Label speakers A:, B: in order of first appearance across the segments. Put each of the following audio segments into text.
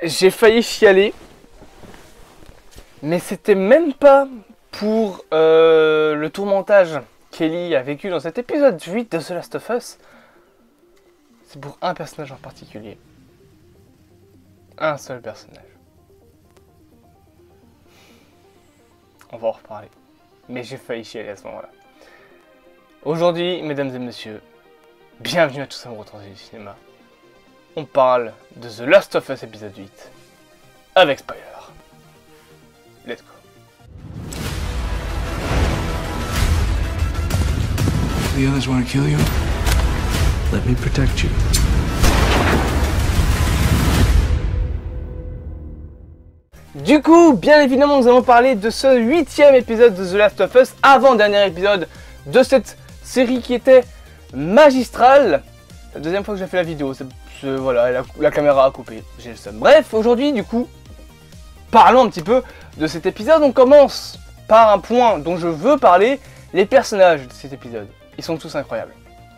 A: j'ai failli chialer, mais c'était même pas pour le tourmentage qu'Ellie a vécu dans cet épisode 8 de The Last of Us. C'est pour un personnage en particulier. Un seul personnage. On va en reparler. Mais j'ai failli chialer à ce moment-là. Aujourd'hui, mesdames et messieurs, bienvenue à tous amoureux du cinéma. On parle de The Last of Us épisode 8. Avec spoiler. Let's go.
B: The others want to kill you. Let me protect you.
A: Du coup, bien évidemment, nous allons parler de ce 8e épisode de The Last of Us, avant-dernier épisode de cette série qui était magistrale. C'est la deuxième fois que j'ai fait la vidéo, voilà, la caméra a coupé, j'ai le seum. Bref, aujourd'hui, du coup, parlons un petit peu de cet épisode. On commence par un point dont je veux parler, les personnages de cet épisode. Ils sont tous incroyables.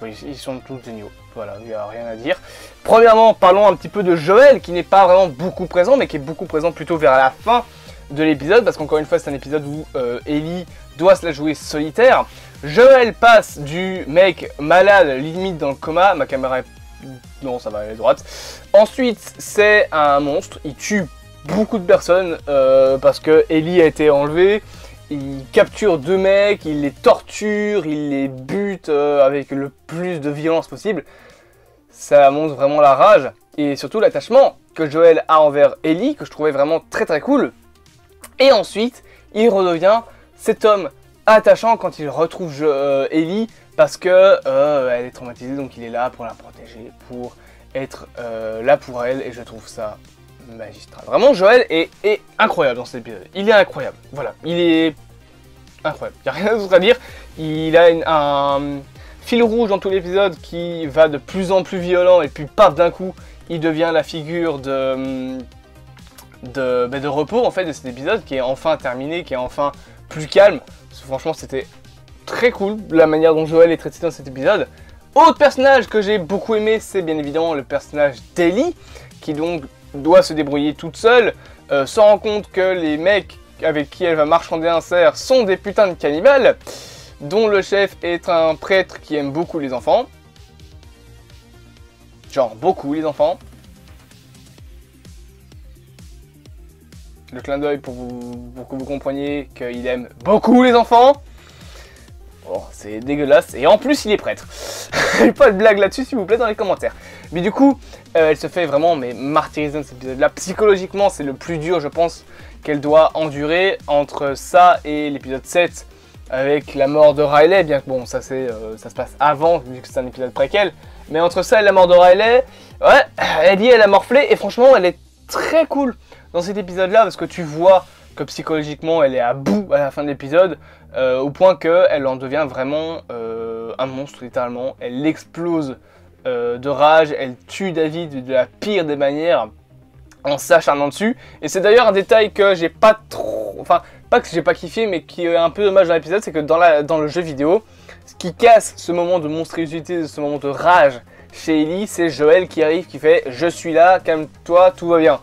A: Oui, ils sont tous géniaux. Voilà, il n'y a rien à dire. Premièrement, parlons un petit peu de Joel, qui n'est pas vraiment beaucoup présent, mais qui est beaucoup présent plutôt vers la fin de l'épisode, parce qu'encore une fois, c'est un épisode où Ellie doit se la jouer solitaire. Joel passe du mec malade, limite dans le coma. Ma caméra est... Non, ça va, elle est droite. Ensuite, c'est un monstre. Il tue beaucoup de personnes parce que Ellie a été enlevée. Il capture deux mecs, il les torture, il les bute avec le plus de violence possible. Ça montre vraiment la rage et surtout l'attachement que Joel a envers Ellie, que je trouvais vraiment très très cool. Et ensuite, il redevient cet homme attachant quand il retrouve Ellie parce que elle est traumatisée, donc il est là pour la protéger, pour être là pour elle, et je trouve ça magistral. Vraiment, Joel est incroyable dans cet épisode. Il est incroyable. Voilà, il est incroyable. Il n'y a rien d'autre à dire. Il a un fil rouge dans tout l'épisode qui va de plus en plus violent, et puis paf, d'un coup, il devient la figure de repos en fait de cet épisode, qui est enfin terminé, qui est enfin plus calme. Parce que franchement, c'était très cool la manière dont Joel est traité dans cet épisode. Autre personnage que j'ai beaucoup aimé, c'est bien évidemment le personnage d'Ellie, qui donc doit se débrouiller toute seule, se rend compte que les mecs avec qui elle va marchander un cerf sont des putains de cannibales, dont le chef est un prêtre qui aime beaucoup les enfants. Genre beaucoup les enfants. Le clin d'œil pour que vous compreniez qu'il aime beaucoup les enfants. Oh, c'est dégueulasse. Et en plus, il est prêtre. Pas de blague là-dessus, s'il vous plaît, dans les commentaires. Mais du coup, elle se fait vraiment martyriser dans cet épisode-là. Psychologiquement, c'est le plus dur, je pense, qu'elle doit endurer entre ça et l'épisode 7, avec la mort de Riley. Bien que, bon, ça se passe avant, vu que c'est un épisode préquel. Mais entre ça et la mort de Riley, ouais, elle a morflé. Et franchement, elle est très cool dans cet épisode-là, parce que tu vois que psychologiquement, elle est à bout à la fin de l'épisode, au point qu'elle en devient vraiment un monstre, littéralement. Elle explose de rage, elle tue David de la pire des manières en s'acharnant dessus. Et c'est d'ailleurs un détail que j'ai pas trop... Enfin, pas que j'ai pas kiffé, mais qui est un peu dommage dans l'épisode, c'est que dans le jeu vidéo, ce qui casse ce moment de monstruosité, ce moment de rage chez Ellie, c'est Joel qui arrive, qui fait « Je suis là, calme-toi, tout va bien ».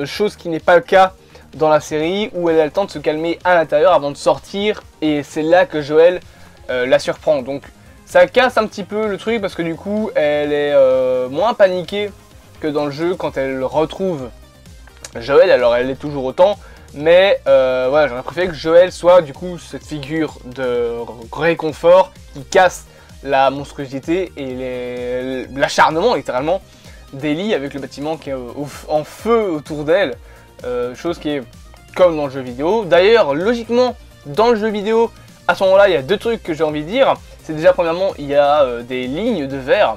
A: Chose qui n'est pas le cas dans la série, où elle a le temps de se calmer à l'intérieur avant de sortir, et c'est là que Joel la surprend. Donc ça casse un petit peu le truc, parce que du coup elle est moins paniquée que dans le jeu quand elle retrouve Joel. Alors elle est toujours autant, mais voilà, j'aurais préféré que Joel soit du coup cette figure de réconfort qui casse la monstruosité et l'acharnement littéralement d'Ellie, avec le bâtiment qui est en feu autour d'elle. Chose qui est comme dans le jeu vidéo. D'ailleurs, logiquement, dans le jeu vidéo, à ce moment-là, il y a deux trucs que j'ai envie de dire. C'est déjà, premièrement, il y a des lignes de verre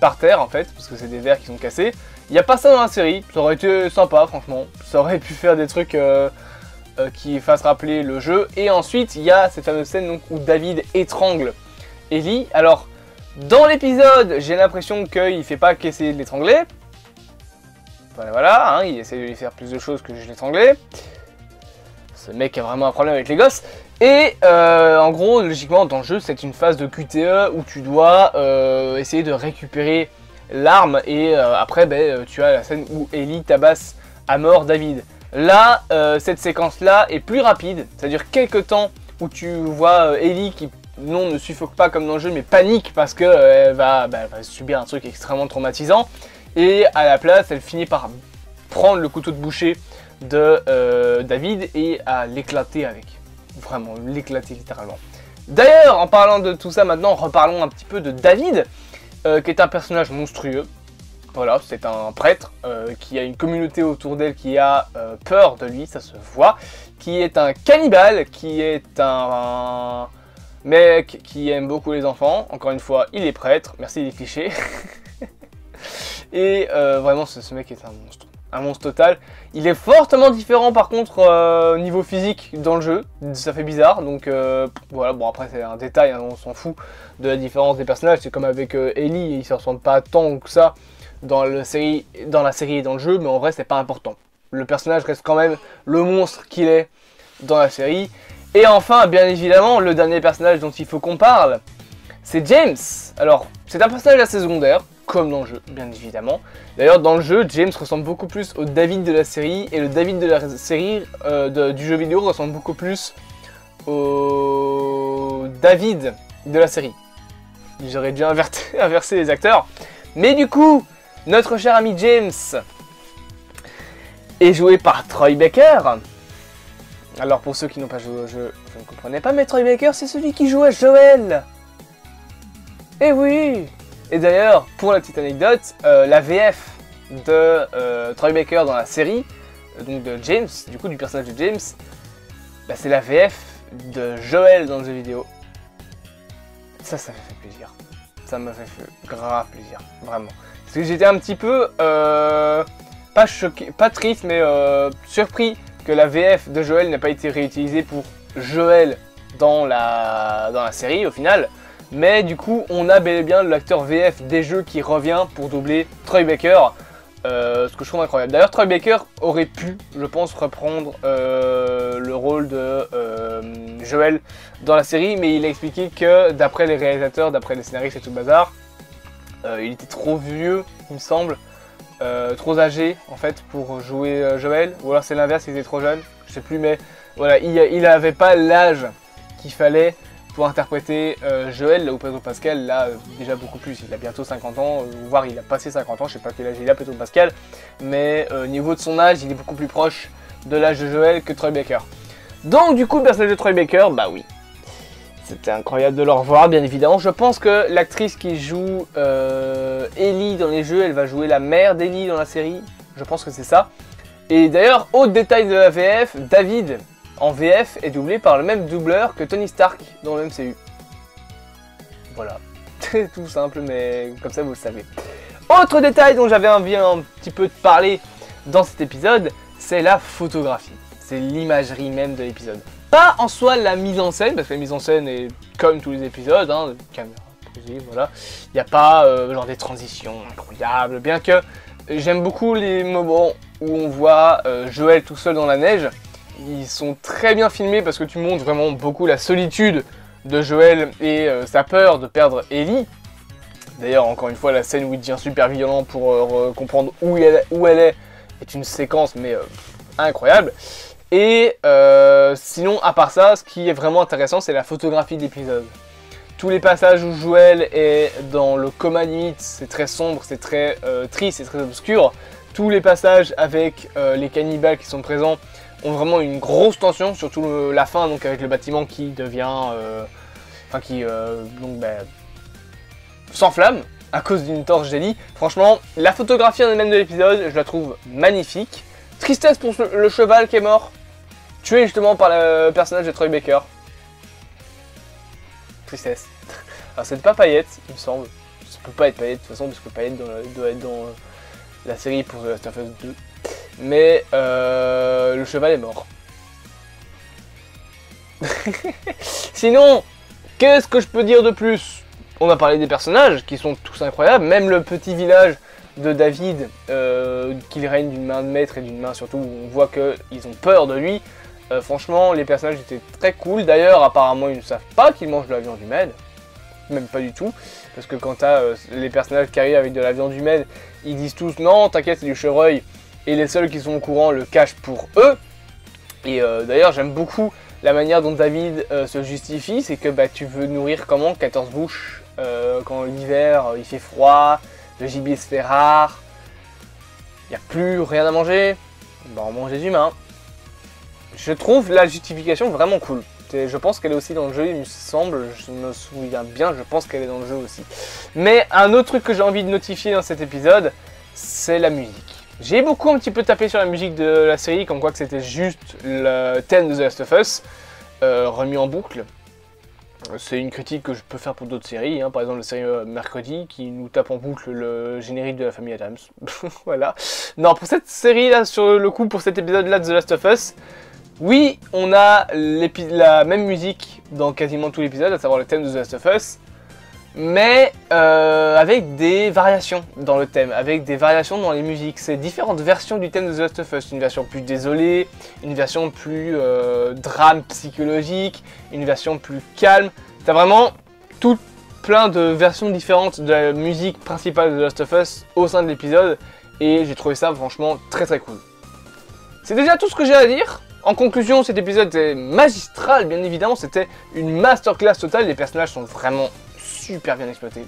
A: par terre, en fait, parce que c'est des verres qui sont cassés. Il n'y a pas ça dans la série. Ça aurait été sympa, franchement. Ça aurait pu faire des trucs qui fassent rappeler le jeu. Et ensuite, il y a cette fameuse scène donc, où David étrangle Ellie. Alors, dans l'épisode, j'ai l'impression qu'il ne fait pas qu'essayer de l'étrangler. Voilà, hein, il essaie de lui faire plus de choses que je l'étranglais. Ce mec a vraiment un problème avec les gosses. Et en gros, logiquement, dans le jeu, c'est une phase de QTE où tu dois essayer de récupérer l'arme et après tu as la scène où Ellie tabasse à mort David. Là, cette séquence-là est plus rapide, c'est-à-dire quelques temps où tu vois Ellie qui non ne suffoque pas comme dans le jeu mais panique parce que elle va subir un truc extrêmement traumatisant et à la place elle finit par prendre le couteau de boucher de David et à l'éclater avec. Vraiment, l'éclater littéralement. D'ailleurs, en parlant de tout ça maintenant, reparlons un petit peu de David, qui est un personnage monstrueux. Voilà, c'est un prêtre qui a une communauté autour d'elle qui a peur de lui, ça se voit. Qui est un cannibale, qui est un mec qui aime beaucoup les enfants. Encore une fois, il est prêtre, merci les clichés. Et vraiment, ce mec est un monstre. Un monstre total. Il est fortement différent par contre niveau physique dans le jeu, ça fait bizarre, donc voilà, bon après c'est un détail, hein, on s'en fout de la différence des personnages, c'est comme avec Ellie, ils se ressemblent pas tant que ça dans la série et dans le jeu, mais en vrai c'est pas important. Le personnage reste quand même le monstre qu'il est dans la série. Et enfin, bien évidemment, le dernier personnage dont il faut qu'on parle, c'est James. Alors, c'est un personnage assez secondaire, comme dans le jeu, bien évidemment. D'ailleurs, dans le jeu, James ressemble beaucoup plus au David de la série, et le David de la série du jeu vidéo ressemble beaucoup plus au David de la série. J'aurais dû inverser les acteurs. Mais du coup, notre cher ami James est joué par Troy Baker. Alors, pour ceux qui n'ont pas joué au jeu, je ne comprenais pas, mais Troy Baker, c'est celui qui joue à Joel. Eh oui! Et d'ailleurs, pour la petite anecdote, la VF de Troy Baker dans la série, donc de James, du coup du personnage de James, bah, c'est la VF de Joel dans le jeu vidéo. Ça m'a fait plaisir. Ça m'a fait grave plaisir, vraiment. Parce que j'étais un petit peu, pas choqué, pas triste, mais surpris que la VF de Joel n'ait pas été réutilisée pour Joel dans la série au final. Mais du coup, on a bel et bien l'acteur VF des jeux qui revient pour doubler Troy Baker, ce que je trouve incroyable. D'ailleurs, Troy Baker aurait pu, je pense, reprendre le rôle de Joel dans la série, mais il a expliqué que d'après les réalisateurs, d'après les scénaristes et tout le bazar, il était trop vieux, il me semble, trop âgé en fait pour jouer Joel, ou alors c'est l'inverse, il était trop jeune, je sais plus, mais voilà, il n'avait pas l'âge qu'il fallait pour interpréter Joel, là où Pedro Pascal l'a déjà beaucoup plus. Il a bientôt 50 ans, voire il a passé 50 ans, je sais pas quel âge il a Pedro Pascal, mais au niveau de son âge, il est beaucoup plus proche de l'âge de Joel que Troy Baker. Donc du coup, le personnage de Troy Baker, bah oui, c'était incroyable de le revoir, bien évidemment. Je pense que l'actrice qui joue Ellie dans les jeux, elle va jouer la mère d'Ellie dans la série, je pense que c'est ça. Et d'ailleurs, autre détail de la VF, David en VF est doublé par le même doubleur que Tony Stark dans le MCU. Voilà, c'est tout simple, mais comme ça vous le savez. Autre détail dont j'avais envie un petit peu de parler dans cet épisode, c'est la photographie. C'est l'imagerie même de l'épisode. Pas en soi la mise en scène, parce que la mise en scène est comme tous les épisodes, hein, caméra posée, voilà. Il n'y a pas genre des transitions incroyables, bien que j'aime beaucoup les moments où on voit Joel tout seul dans la neige. Ils sont très bien filmés parce que tu montres vraiment beaucoup la solitude de Joel et sa peur de perdre Ellie. D'ailleurs, encore une fois, la scène où il devient super violent pour comprendre où elle est une séquence mais incroyable. Et sinon, à part ça, ce qui est vraiment intéressant, c'est la photographie de l'épisode. Tous les passages où Joel est dans le coma limite, c'est très sombre, c'est très triste, c'est très obscur. Tous les passages avec les cannibales qui sont présents ont vraiment une grosse tension, surtout la fin, donc avec le bâtiment qui devient, s'enflamme à cause d'une torche d'Ellie. Franchement, la photographie en elle-même de l'épisode, je la trouve magnifique. Tristesse pour le cheval qui est mort, tué justement par le personnage de Troy Baker. Tristesse. Alors c'est pas Payette, il me semble. Ça peut pas être Payette de toute façon, parce que Payette doit être dans la série pour The Last of Us 2. Mais le cheval est mort. Sinon, qu'est-ce que je peux dire de plus? On a parlé des personnages qui sont tous incroyables. Même le petit village de David, qu'il règne d'une main de maître et d'une main surtout où on voit qu'ils ont peur de lui. Franchement, les personnages étaient très cool. D'ailleurs, apparemment, ils ne savent pas qu'ils mangent de la viande humaine. même pas du tout. Parce que quand t'as les personnages qui arrivent avec de la viande humaine, ils disent tous non, t'inquiète, c'est du chevreuil. Et les seuls qui sont au courant le cachent pour eux. Et d'ailleurs, j'aime beaucoup la manière dont David se justifie. C'est que tu veux nourrir comment 14 bouches quand l'hiver il fait froid, le gibier se fait rare, il n'y a plus rien à manger, on mange des humains. Je trouve la justification vraiment cool. Je pense qu'elle est aussi dans le jeu, il me semble, je me souviens bien, je pense qu'elle est dans le jeu aussi. Mais un autre truc que j'ai envie de notifier dans cet épisode, c'est la musique. J'ai beaucoup un petit peu tapé sur la musique de la série, comme quoi que c'était juste le thème de The Last of Us, remis en boucle. C'est une critique que je peux faire pour d'autres séries, par exemple la série Mercredi, qui nous tape en boucle le générique de la famille Adams. Voilà. Non, pour cette série là, sur le coup, pour cet épisode là de The Last of Us, oui, on a la même musique dans quasiment tout l'épisode, à savoir le thème de The Last of Us, mais avec des variations dans le thème, avec des variations dans les musiques. C'est différentes versions du thème de The Last of Us, une version plus désolée, une version plus drame psychologique, une version plus calme. T'as vraiment tout plein de versions différentes de la musique principale de The Last of Us au sein de l'épisode, et j'ai trouvé ça franchement très très cool. C'est déjà tout ce que j'ai à dire. En conclusion, cet épisode est magistral, bien évidemment, c'était une masterclass totale, les personnages sont vraiment super bien exploité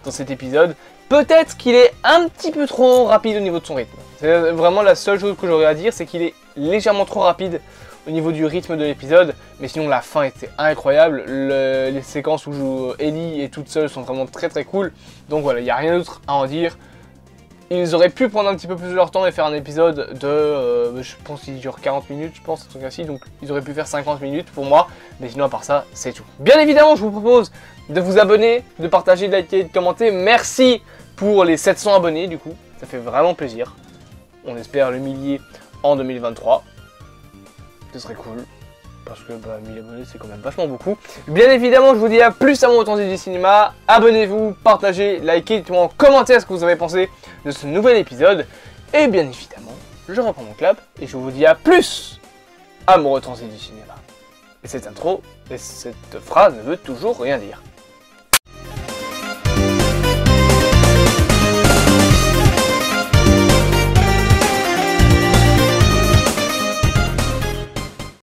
A: dans cet épisode. Peut-être qu'il est un petit peu trop rapide au niveau de son rythme. C'est vraiment la seule chose que j'aurais à dire, c'est qu'il est légèrement trop rapide au niveau du rythme de l'épisode. Mais sinon la fin était incroyable. Les séquences où Ellie est toute seule sont vraiment très très cool. Donc voilà, il n'y a rien d'autre à en dire. Ils auraient pu prendre un petit peu plus de leur temps et faire un épisode de, je pense qu'il dure 40 minutes, je pense, un truc ainsi. Donc ils auraient pu faire 50 minutes pour moi. Mais sinon à part ça, c'est tout. Bien évidemment, je vous propose de vous abonner, de partager, de liker, de commenter. Merci pour les 700 abonnés du coup, ça fait vraiment plaisir. On espère le millier en 2023. Ce serait cool, parce que 1000 abonnés c'est quand même vachement beaucoup. Bien évidemment, je vous dis à plus à mon Authentique du cinéma. Abonnez-vous, partagez, likez, dites-moi en commentaire ce que vous avez pensé de ce nouvel épisode. Et bien évidemment, je reprends mon clap et je vous dis à plus à mon Authentique du cinéma. Et cette intro, et cette phrase ne veut toujours rien dire.